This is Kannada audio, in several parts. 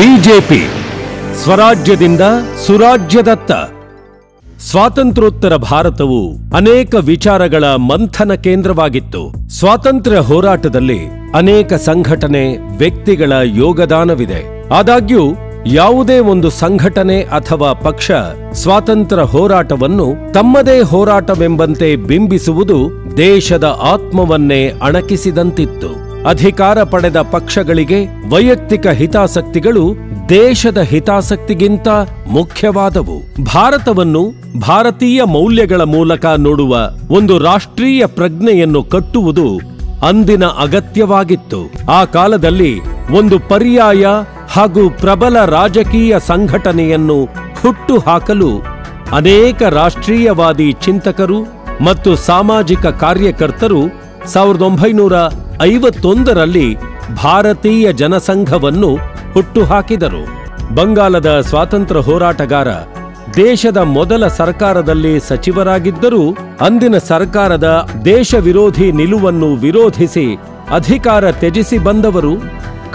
ಬಿಜೆಪಿ ಸ್ವರಾಜ್ಯದಿಂದ ಸುರಾಜ್ಯದತ್ತ. ಸ್ವಾತಂತ್ರ್ಯೋತ್ತರ ಭಾರತವು ಅನೇಕ ವಿಚಾರಗಳ ಮಂಥನ ಕೇಂದ್ರವಾಗಿತ್ತು. ಸ್ವಾತಂತ್ರ್ಯ ಹೋರಾಟದಲ್ಲಿ ಅನೇಕ ಸಂಘಟನೆ, ವ್ಯಕ್ತಿಗಳ ಯೋಗದಾನವಿದೆ. ಆದಾಗ್ಯೂ ಯಾವುದೇ ಒಂದು ಸಂಘಟನೆ ಅಥವಾ ಪಕ್ಷ ಸ್ವಾತಂತ್ರ್ಯ ಹೋರಾಟವನ್ನು ತಮ್ಮದೇ ಹೋರಾಟವೆಂಬಂತೆ ಬಿಂಬಿಸುವುದು ದೇಶದ ಆತ್ಮವನ್ನೇ ಅಣಕಿಸಿದಂತಿತ್ತು. ಅಧಿಕಾರ ಪಡೆದ ಪಕ್ಷಗಳಿಗೆ ವೈಯಕ್ತಿಕ ಹಿತಾಸಕ್ತಿಗಳು ದೇಶದ ಹಿತಾಸಕ್ತಿಗಿಂತ ಮುಖ್ಯವಾದವು. ಭಾರತವನ್ನು ಭಾರತೀಯ ಮೌಲ್ಯಗಳ ಮೂಲಕ ನೋಡುವ ಒಂದು ರಾಷ್ಟ್ರೀಯ ಪ್ರಜ್ಞೆಯನ್ನು ಕಟ್ಟುವುದು ಅಂದಿನ ಅಗತ್ಯವಾಗಿತ್ತು. ಆ ಕಾಲದಲ್ಲಿ ಒಂದು ಪರ್ಯಾಯ ಹಾಗೂ ಪ್ರಬಲ ರಾಜಕೀಯ ಸಂಘಟನೆಯನ್ನು ಹುಟ್ಟು ಹಾಕಲು ಅನೇಕ ರಾಷ್ಟ್ರೀಯವಾದಿ ಚಿಂತಕರು ಮತ್ತು ಸಾಮಾಜಿಕ ಕಾರ್ಯಕರ್ತರು 1951ರಲ್ಲಿ ಭಾರತೀಯ ಜನಸಂಘವನ್ನು ಹುಟ್ಟುಹಾಕಿದರು. ಬಂಗಾಲದ ಸ್ವಾತಂತ್ರ್ಯ ಹೋರಾಟಗಾರ ದೇಶದ ಮೊದಲ ಸರ್ಕಾರದಲ್ಲಿ ಸಚಿವರಾಗಿದ್ದರೂ ಅಂದಿನ ಸರ್ಕಾರದ ದೇಶ ವಿರೋಧಿ ನಿಲುವನ್ನು ವಿರೋಧಿಸಿ ಅಧಿಕಾರ ತ್ಯಜಿಸಿ ಬಂದವರು.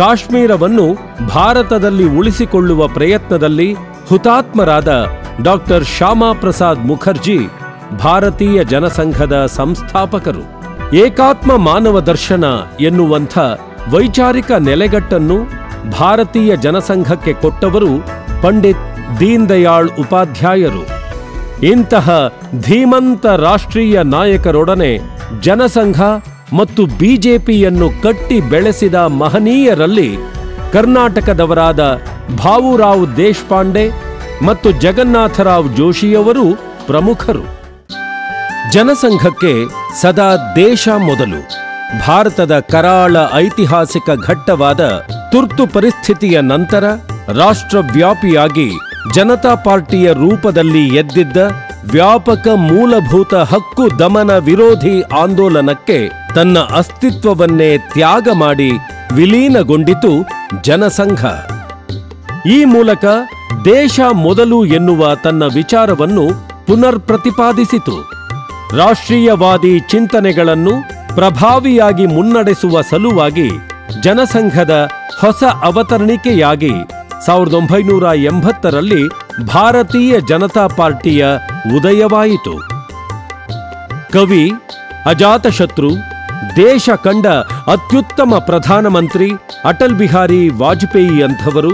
ಕಾಶ್ಮೀರವನ್ನು ಭಾರತದಲ್ಲಿ ಉಳಿಸಿಕೊಳ್ಳುವ ಪ್ರಯತ್ನದಲ್ಲಿ ಹುತಾತ್ಮರಾದ ಡಾಕ್ಟರ್ ಶ್ಯಾಮಾ ಪ್ರಸಾದ್ ಮುಖರ್ಜಿ ಭಾರತೀಯ ಜನಸಂಘದ ಸಂಸ್ಥಾಪಕರು. ಏಕಾತ್ಮ ಮಾನವ ದರ್ಶನ ಎನ್ನುವಂಥ ವೈಚಾರಿಕ ನೆಲೆಗಟ್ಟನ್ನು ಭಾರತೀಯ ಜನಸಂಘಕ್ಕೆ ಕೊಟ್ಟವರು ಪಂಡಿತ್ ದೀನ್ ದಯಾಳ್ ಉಪಾಧ್ಯಾಯರು. ಇಂತಹ ಧೀಮಂತ ರಾಷ್ಟ್ರೀಯ ನಾಯಕರೊಡನೆ ಜನಸಂಘ ಮತ್ತು ಬಿಜೆಪಿಯನ್ನು ಕಟ್ಟಿ ಬೆಳೆಸಿದ ಮಹನೀಯರಲ್ಲಿ ಕರ್ನಾಟಕದವರಾದ ಭಾವುರಾವ್ ದೇಶಪಾಂಡೆ ಮತ್ತು ಜಗನ್ನಾಥರಾವ್ ಜೋಶಿಯವರು ಪ್ರಮುಖರು. ಜನಸಂಘಕ್ಕೆ ಸದಾ ದೇಶ ಮೊದಲು. ಭಾರತದ ಕರಾಳ ಐತಿಹಾಸಿಕ ಘಟ್ಟವಾದ ತುರ್ತು ಪರಿಸ್ಥಿತಿಯ ನಂತರ ರಾಷ್ಟ್ರವ್ಯಾಪಿಯಾಗಿ ಜನತಾ ಪಾರ್ಟಿಯ ರೂಪದಲ್ಲಿ ಎದ್ದಿದ್ದ ವ್ಯಾಪಕ ಮೂಲಭೂತ ಹಕ್ಕು ದಮನ ವಿರೋಧಿ ಆಂದೋಲನಕ್ಕೆ ತನ್ನ ಅಸ್ತಿತ್ವವನ್ನೇ ತ್ಯಾಗ ಮಾಡಿ ವಿಲೀನಗೊಂಡಿತು ಜನಸಂಘ. ಈ ಮೂಲಕ ದೇಶ ಮೊದಲು ಎನ್ನುವ ತನ್ನ ವಿಚಾರವನ್ನು ಪುನರ್ ಪ್ರತಿಪಾದಿಸಿತು. ರಾಷ್ಟ್ರೀಯವಾದಿ ಚಿಂತನೆಗಳನ್ನು ಪ್ರಭಾವಿಯಾಗಿ ಮುನ್ನಡೆಸುವ ಸಲುವಾಗಿ ಜನಸಂಘದ ಹೊಸ ಅವತರಣಿಕೆಯಾಗಿ 1980ರಲ್ಲಿ ಭಾರತೀಯ ಜನತಾ ಪಾರ್ಟಿಯ ಉದಯವಾಯಿತು. ಕವಿ, ಅಜಾತಶತ್ರು, ದೇಶ ಕಂಡ ಅತ್ಯುತ್ತಮ ಪ್ರಧಾನಮಂತ್ರಿ ಅಟಲ್ ಬಿಹಾರಿ ವಾಜಪೇಯಿ ಅಂಥವರು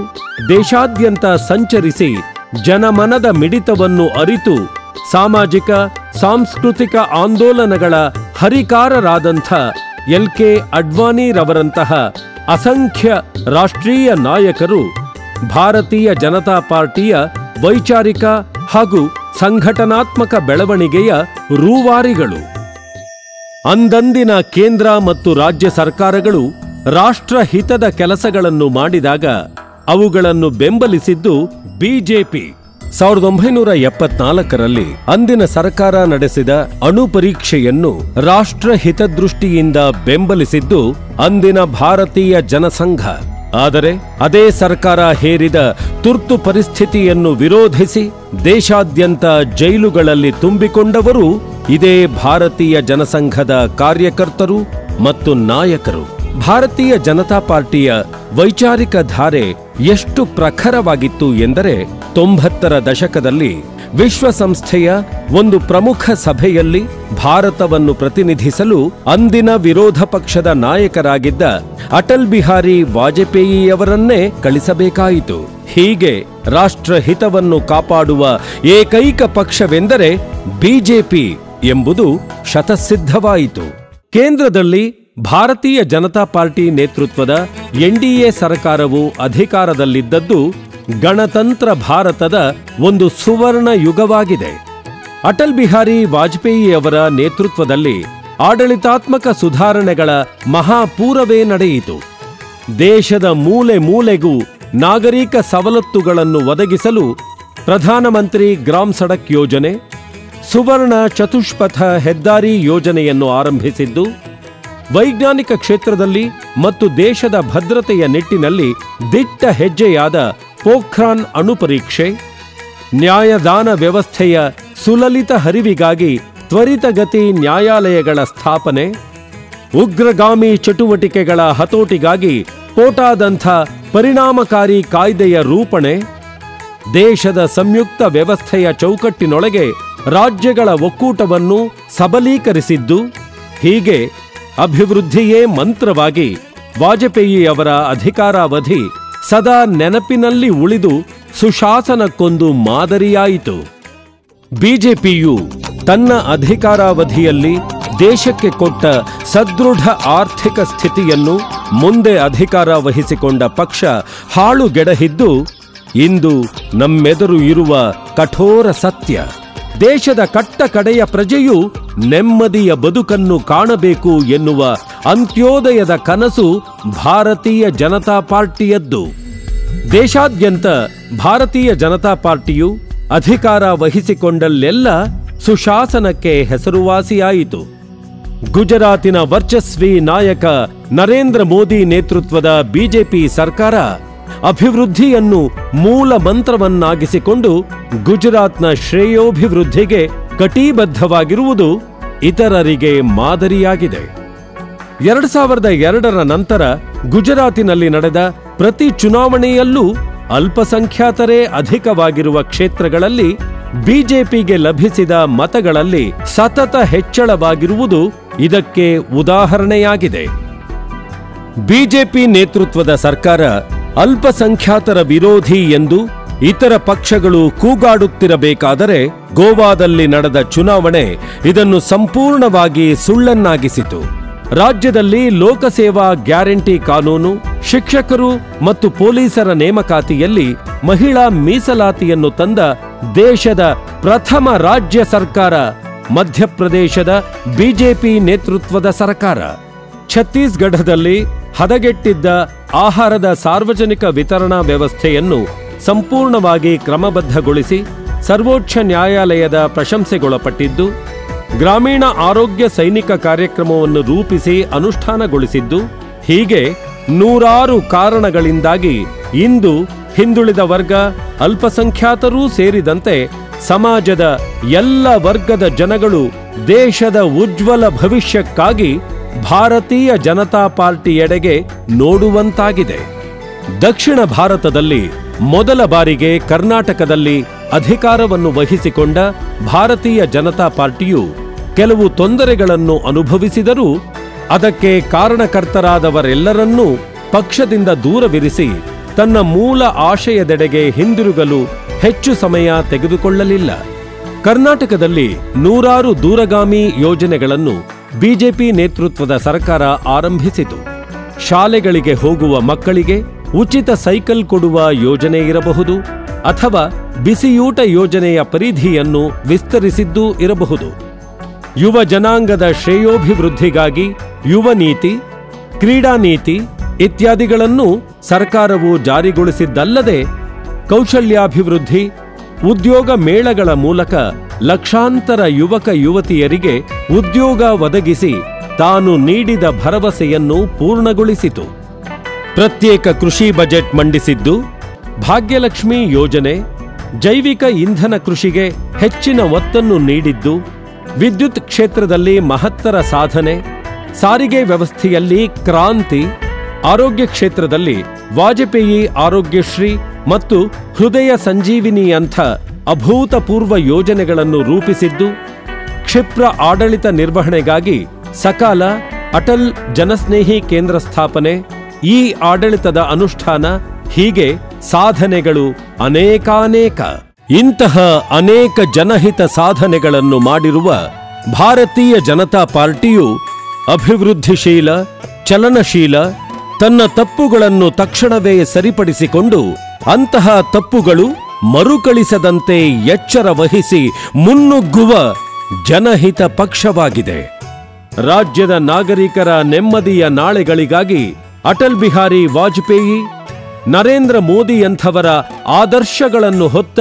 ದೇಶಾದ್ಯಂತ ಸಂಚರಿಸಿ ಜನಮನದ ಮಿಡಿತವನ್ನು ಅರಿತು ಸಾಮಾಜಿಕ ಸಾಂಸ್ಕೃತಿಕ ಆಂದೋಲನಗಳ ಹರಿಕಾರರಾದಂಥ LK ಅಡ್ವಾಣಿರವರಂತಹ ಅಸಂಖ್ಯ ರಾಷ್ಟ್ರೀಯ ನಾಯಕರು ಭಾರತೀಯ ಜನತಾ ಪಾರ್ಟಿಯ ವೈಚಾರಿಕ ಹಾಗೂ ಸಂಘಟನಾತ್ಮಕ ಬೆಳವಣಿಗೆಯ ರೂವಾರಿಗಳು. ಅಂದಂದಿನ ಕೇಂದ್ರ ಮತ್ತು ರಾಜ್ಯ ಸರ್ಕಾರಗಳು ರಾಷ್ಟ್ರಹಿತದ ಕೆಲಸಗಳನ್ನು ಮಾಡಿದಾಗ ಅವುಗಳನ್ನು ಬೆಂಬಲಿಸಿದ್ದು ಬಿಜೆಪಿ. 1974ರಲ್ಲಿ ಅಂದಿನ ಸರ್ಕಾರ ನಡೆಸಿದ ಅಣು ಪರೀಕ್ಷೆಯನ್ನು ರಾಷ್ಟ್ರಹಿತದೃಷ್ಟಿಯಿಂದ ಬೆಂಬಲಿಸಿದ್ದು ಅಂದಿನ ಭಾರತೀಯ ಜನಸಂಘ. ಆದರೆ ಅದೇ ಸರ್ಕಾರ ಹೇರಿದ ತುರ್ತು ಪರಿಸ್ಥಿತಿಯನ್ನು ವಿರೋಧಿಸಿ ದೇಶಾದ್ಯಂತ ಜೈಲುಗಳಲ್ಲಿ ತುಂಬಿಕೊಂಡವರು ಇದೇ ಭಾರತೀಯ ಜನಸಂಘದ ಕಾರ್ಯಕರ್ತರು ಮತ್ತು ನಾಯಕರು. ಭಾರತೀಯ ಜನತಾ ಪಾರ್ಟಿಯ ವೈಚಾರಿಕ ಧಾರೆ ಎಷ್ಟು ಪ್ರಖರವಾಗಿತ್ತು ಎಂದರೆ 90ರ ದಶಕದಲ್ಲಿ ವಿಶ್ವಸಂಸ್ಥೆಯ ಒಂದು ಪ್ರಮುಖ ಸಭೆಯಲ್ಲಿ ಭಾರತವನ್ನು ಪ್ರತಿನಿಧಿಸಲು ಅಂದಿನ ವಿರೋಧ ಪಕ್ಷದ ನಾಯಕರಾಗಿದ್ದ ಅಟಲ್ ಬಿಹಾರಿ ವಾಜಪೇಯಿಯವರನ್ನೇ ಕಳಿಸಬೇಕಾಯಿತು. ಹೀಗೆ ರಾಷ್ಟ್ರಹಿತವನ್ನು ಕಾಪಾಡುವ ಏಕೈಕ ಪಕ್ಷವೆಂದರೆ ಬಿಜೆಪಿ ಎಂಬುದು ಶತಸಿದ್ಧವಾಯಿತು. ಕೇಂದ್ರದಲ್ಲಿ ಭಾರತೀಯ ಜನತಾ ಪಾರ್ಟಿ ನೇತೃತ್ವದ NDA ಸರ್ಕಾರವು ಅಧಿಕಾರದಲ್ಲಿದ್ದದ್ದು ಗಣತಂತ್ರ ಭಾರತದ ಒಂದು ಸುವರ್ಣ ಯುಗವಾಗಿದೆ. ಅಟಲ್ ಬಿಹಾರಿ ವಾಜಪೇಯಿಯವರ ನೇತೃತ್ವದಲ್ಲಿ ಆಡಳಿತಾತ್ಮಕ ಸುಧಾರಣೆಗಳ ಮಹಾಪೂರವೇ ನಡೆಯಿತು. ದೇಶದ ಮೂಲೆ ಮೂಲೆಗೂ ನಾಗರಿಕ ಸವಲತ್ತುಗಳನ್ನು ಒದಗಿಸಲು ಪ್ರಧಾನಮಂತ್ರಿ ಗ್ರಾಮ್ ಸಡಕ್ ಯೋಜನೆ, ಸುವರ್ಣ ಚತುಷ್ಪಥ ಹೆದ್ದಾರಿ ಯೋಜನೆಯನ್ನು ಆರಂಭಿಸಿದ್ದು, ವೈಜ್ಞಾನಿಕ ಕ್ಷೇತ್ರದಲ್ಲಿ ಮತ್ತು ದೇಶದ ಭದ್ರತೆಯ ನಿಟ್ಟಿನಲ್ಲಿ ದಿಟ್ಟ ಹೆಜ್ಜೆಯಾದ ಪೋಖ್ರಾನ್ ಅಣು ಪರೀಕ್ಷೆ, ನ್ಯಾಯದಾನ ವ್ಯವಸ್ಥೆಯ ಸುಲಲಿತ ಹರಿವಿಗಾಗಿ ತ್ವರಿತಗತಿ ನ್ಯಾಯಾಲಯಗಳ ಸ್ಥಾಪನೆ, ಉಗ್ರಗಾಮಿ ಚಟುವಟಿಕೆಗಳ ಹತೋಟಿಗಾಗಿ ಪೋಟಾದಂಥ ಪರಿಣಾಮಕಾರಿ ಕಾಯ್ದೆಯ ರೂಪಣೆ, ದೇಶದ ಸಂಯುಕ್ತ ವ್ಯವಸ್ಥೆಯ ಚೌಕಟ್ಟಿನೊಳಗೆ ರಾಜ್ಯಗಳ ಒಕ್ಕೂಟವನ್ನು ಸಬಲೀಕರಿಸಿದ್ದು, ಹೀಗೆ ಅಭಿವೃದ್ಧಿಯೇ ಮಂತ್ರವಾಗಿ ವಾಜಪೇಯಿಯವರ ಅಧಿಕಾರಾವಧಿ ಸದಾ ನೆನಪಿನಲ್ಲಿ ಉಳಿದು ಸುಶಾಸನಕ್ಕೊಂದು ಮಾದರಿಯಾಯಿತು. ಬಿಜೆಪಿಯು ತನ್ನ ಅಧಿಕಾರಾವಧಿಯಲ್ಲಿ ದೇಶಕ್ಕೆ ಕೊಟ್ಟ ಸದೃಢ ಆರ್ಥಿಕ ಸ್ಥಿತಿಯನ್ನು ಮುಂದೆ ಅಧಿಕಾರ ವಹಿಸಿಕೊಂಡ ಪಕ್ಷ ಹಾಳುಗೆಡಹಿದ್ದು ಇಂದು ನಮ್ಮೆದುರು ಇರುವ ಕಠೋರ ಸತ್ಯ. ದೇಶದ ಕಟ್ಟ ಕಡೆಯ ಪ್ರಜೆಯು ನೆಮ್ಮದಿಯ ಬದುಕನ್ನು ಕಾಣಬೇಕು ಎನ್ನುವ ಅಂತ್ಯೋದಯದ ಕನಸು ಭಾರತೀಯ ಜನತಾ ಪಾರ್ಟಿಯದ್ದು. ದೇಶಾದ್ಯಂತ ಭಾರತೀಯ ಜನತಾ ಪಾರ್ಟಿಯು ಅಧಿಕಾರ ವಹಿಸಿಕೊಂಡಲ್ಲೆಲ್ಲ ಸುಶಾಸನಕ್ಕೆ ಹೆಸರುವಾಸಿಯಾಯಿತು. ಗುಜರಾತಿನ ವರ್ಚಸ್ವಿ ನಾಯಕ ನರೇಂದ್ರ ಮೋದಿ ನೇತೃತ್ವದ ಬಿಜೆಪಿ ಸರ್ಕಾರ ಅಭಿವೃದ್ಧಿಯನ್ನು ಮೂಲ ಮಂತ್ರವನ್ನಾಗಿಸಿಕೊಂಡು ಗುಜರಾತ್ನ ಶ್ರೇಯೋಭಿವೃದ್ಧಿಗೆ ಕಟಿಬದ್ಧವಾಗಿರುವುದು ಇತರರಿಗೆ ಮಾದರಿಯಾಗಿದೆ. 2002ರ ನಂತರ ಗುಜರಾತಿನಲ್ಲಿ ನಡೆದ ಪ್ರತಿ ಚುನಾವಣೆಯಲ್ಲೂ ಅಲ್ಪಸಂಖ್ಯಾತರೇ ಅಧಿಕವಾಗಿರುವ ಕ್ಷೇತ್ರಗಳಲ್ಲಿ ಬಿಜೆಪಿಗೆ ಲಭಿಸಿದ ಮತಗಳಲ್ಲಿ ಸತತ ಹೆಚ್ಚಳವಾಗಿರುವುದು ಇದಕ್ಕೆ ಉದಾಹರಣೆಯಾಗಿದೆ. ಬಿಜೆಪಿ ನೇತೃತ್ವದ ಸರ್ಕಾರ ಅಲ್ಪಸಂಖ್ಯಾತರ ವಿರೋಧಿ ಎಂದು ಇತರ ಪಕ್ಷಗಳು ಕೂಗಾಡುತ್ತಿರಬೇಕಾದರೆ ಗೋವಾದಲ್ಲಿ ನಡೆದ ಚುನಾವಣೆ ಇದನ್ನು ಸಂಪೂರ್ಣವಾಗಿ ಸುಳ್ಳನ್ನಾಗಿಸಿತು. ರಾಜ್ಯದಲ್ಲಿ ಲೋಕಸೇವಾ ಗ್ಯಾರಂಟಿ ಕಾನೂನು, ಶಿಕ್ಷಕರು ಮತ್ತು ಪೊಲೀಸರ ನೇಮಕಾತಿಯಲ್ಲಿ ಮಹಿಳಾ ಮೀಸಲಾತಿಯನ್ನು ತಂದ ದೇಶದ ಪ್ರಥಮ ರಾಜ್ಯ ಸರ್ಕಾರ ಮಧ್ಯಪ್ರದೇಶದ ಬಿಜೆಪಿ ನೇತೃತ್ವದ ಸರ್ಕಾರ. ಛತ್ತೀಸ್ಗಢದಲ್ಲಿ ಹದಗೆಟ್ಟಿದ್ದ ಆಹಾರದ ಸಾರ್ವಜನಿಕ ವಿತರಣಾ ವ್ಯವಸ್ಥೆಯನ್ನು ಸಂಪೂರ್ಣವಾಗಿ ಕ್ರಮಬದ್ಧಗೊಳಿಸಿ ಸರ್ವೋಚ್ಚ ನ್ಯಾಯಾಲಯದ ಪ್ರಶಂಸೆಗೊಳಪಟ್ಟಿದ್ದು, ಗ್ರಾಮೀಣ ಆರೋಗ್ಯ ಸೈನಿಕ ಕಾರ್ಯಕ್ರಮವನ್ನು ರೂಪಿಸಿ ಅನುಷ್ಠಾನಗೊಳಿಸಿದ್ದು, ಹೀಗೆ ನೂರಾರು ಕಾರಣಗಳಿಂದಾಗಿ ಇಂದು ಹಿಂದುಳಿದ ವರ್ಗ, ಅಲ್ಪಸಂಖ್ಯಾತರೂ ಸೇರಿದಂತೆ ಸಮಾಜದ ಎಲ್ಲ ವರ್ಗದ ಜನಗಳು ದೇಶದ ಉಜ್ವಲ ಭವಿಷ್ಯಕ್ಕಾಗಿ ಭಾರತೀಯ ಜನತಾ ಪಾರ್ಟಿಯೆಡೆಗೆ ನೋಡುವಂತಾಗಿದೆ. ದಕ್ಷಿಣ ಭಾರತದಲ್ಲಿ ಮೊದಲ ಬಾರಿಗೆ ಕರ್ನಾಟಕದಲ್ಲಿ ಅಧಿಕಾರವನ್ನು ವಹಿಸಿಕೊಂಡ ಭಾರತೀಯ ಜನತಾ ಪಾರ್ಟಿಯು ಕೆಲವು ತೊಂದರೆಗಳನ್ನು ಅನುಭವಿಸಿದರೂ ಅದಕ್ಕೆ ಕಾರಣಕರ್ತರಾದವರೆಲ್ಲರನ್ನೂ ಪಕ್ಷದಿಂದ ದೂರವಿರಿಸಿ ತನ್ನ ಮೂಲ ಆಶಯದೆಡೆಗೆ ಹಿಂದಿರುಗಲು ಹೆಚ್ಚು ಸಮಯ ತೆಗೆದುಕೊಳ್ಳಲಿಲ್ಲ. ಕರ್ನಾಟಕದಲ್ಲಿ ನೂರಾರು ದೂರಗಾಮಿ ಯೋಜನೆಗಳನ್ನು ಬಿಜೆಪಿ ನೇತೃತ್ವದ ಸರ್ಕಾರ ಆರಂಭಿಸಿತು. ಶಾಲೆಗಳಿಗೆ ಹೋಗುವ ಮಕ್ಕಳಿಗೆ ಉಚಿತ ಸೈಕಲ್ ಕೊಡುವ ಯೋಜನೆ ಇರಬಹುದು, ಅಥವಾ ಬಿಸಿಯೂಟ ಯೋಜನೆಯ ಪರಿಧಿಯನ್ನು ವಿಸ್ತರಿಸಿದ್ದೂ ಇರಬಹುದು. ಯುವ ಜನಾಂಗದ ಶ್ರೇಯೋಭಿವೃದ್ಧಿಗಾಗಿ ಯುವ ನೀತಿ, ಕ್ರೀಡಾ ನೀತಿ ಇತ್ಯಾದಿಗಳನ್ನು ಸರ್ಕಾರವು ಜಾರಿಗೊಳಿಸಿದ್ದಲ್ಲದೆ ಕೌಶಲ್ಯಾಭಿವೃದ್ಧಿ, ಉದ್ಯೋಗ ಮೇಳಗಳ ಮೂಲಕ ಲಕ್ಷಾಂತರ ಯುವಕ ಯುವತಿಯರಿಗೆ ಉದ್ಯೋಗ ಒದಗಿಸಿ ತಾನು ನೀಡಿದ ಭರವಸೆಯನ್ನು ಪೂರ್ಣಗೊಳಿಸಿತು. ಪ್ರತ್ಯೇಕ ಕೃಷಿ ಬಜೆಟ್ ಮಂಡಿಸಿದ್ದು, ಭಾಗ್ಯಲಕ್ಷ್ಮಿ ಯೋಜನೆ, ಜೈವಿಕ ಇಂಧನ ಕೃಷಿಗೆ ಹೆಚ್ಚಿನ ಒತ್ತನ್ನು ನೀಡಿದ್ದು, ವಿದ್ಯುತ್ ಕ್ಷೇತ್ರದಲ್ಲಿ ಮಹತ್ತರ ಸಾಧನೆ, ಸಾರಿಗೆ ವ್ಯವಸ್ಥೆಯಲ್ಲಿ ಕ್ರಾಂತಿ, ಆರೋಗ್ಯ ಕ್ಷೇತ್ರದಲ್ಲಿ ವಾಜಪೇಯಿ ಆರೋಗ್ಯಶ್ರೀ ಮತ್ತು ಹೃದಯ ಸಂಜೀವಿನಿಯಂಥ ಅಭೂತಪೂರ್ವ ಯೋಜನೆಗಳನ್ನು ರೂಪಿಸಿದ್ದು, ಕ್ಷಿಪ್ರ ಆಡಳಿತ ನಿರ್ವಹಣೆಗಾಗಿ ಸಕಾಲ ಅಟಲ್ ಜನಸ್ನೇಹಿ ಕೇಂದ್ರ ಸ್ಥಾಪನೆ, ಈ ಆಡಳಿತದ ಅನುಷ್ಠಾನ, ಹೀಗೆ ಸಾಧನೆಗಳು ಅನೇಕಾನೇಕ. ಇಂತಹ ಅನೇಕ ಜನಹಿತ ಸಾಧನೆಗಳನ್ನು ಮಾಡಿರುವ ಭಾರತೀಯ ಜನತಾ ಪಾರ್ಟಿಯು ಅಭಿವೃದ್ಧಿಶೀಲ, ಚಲನಶೀಲ, ತನ್ನ ತಪ್ಪುಗಳನ್ನು ತಕ್ಷಣವೇ ಸರಿಪಡಿಸಿಕೊಂಡು ಅಂತಹ ತಪ್ಪುಗಳು ಮರುಕಳಿಸದಂತೆ ಎಚ್ಚರ ವಹಿಸಿ ಮುನ್ನುಗ್ಗುವ ಜನಹಿತ ಪಕ್ಷವಾಗಿದೆ. ರಾಜ್ಯದ ನಾಗರಿಕರ ನೆಮ್ಮದಿಯ ನಾಳೆಗಳಿಗಾಗಿ ಅಟಲ್ ಬಿಹಾರಿ ವಾಜಪೇಯಿ, ನರೇಂದ್ರ ಮೋದಿಯಂಥವರ ಆದರ್ಶಗಳನ್ನು ಹೊತ್ತ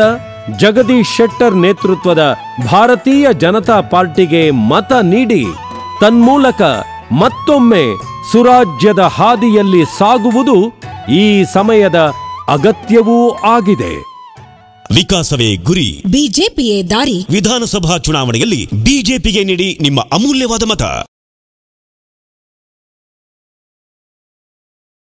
ಜಗದೀಶ್ ಶೆಟ್ಟರ್ ನೇತೃತ್ವದ ಭಾರತೀಯ ಜನತಾ ಪಾರ್ಟಿಗೆ ಮತ ನೀಡಿ ತನ್ಮೂಲಕ ಮತ್ತೊಮ್ಮೆ ಸುರಾಜ್ಯದ ಹಾದಿಯಲ್ಲಿ ಸಾಗುವುದು ಈ ಸಮಯದ ಅಗತ್ಯವೂ ಆಗಿದೆ. ವಿಕಾಸವೇ ಗುರಿ, ಬಿಜೆಪಿಯೇ ದಾರಿ. ವಿಧಾನಸಭಾ ಚುನಾವಣೆಯಲ್ಲಿ ಬಿಜೆಪಿಗೆ ನೀಡಿ ನಿಮ್ಮ ಅಮೂಲ್ಯವಾದ ಮತ.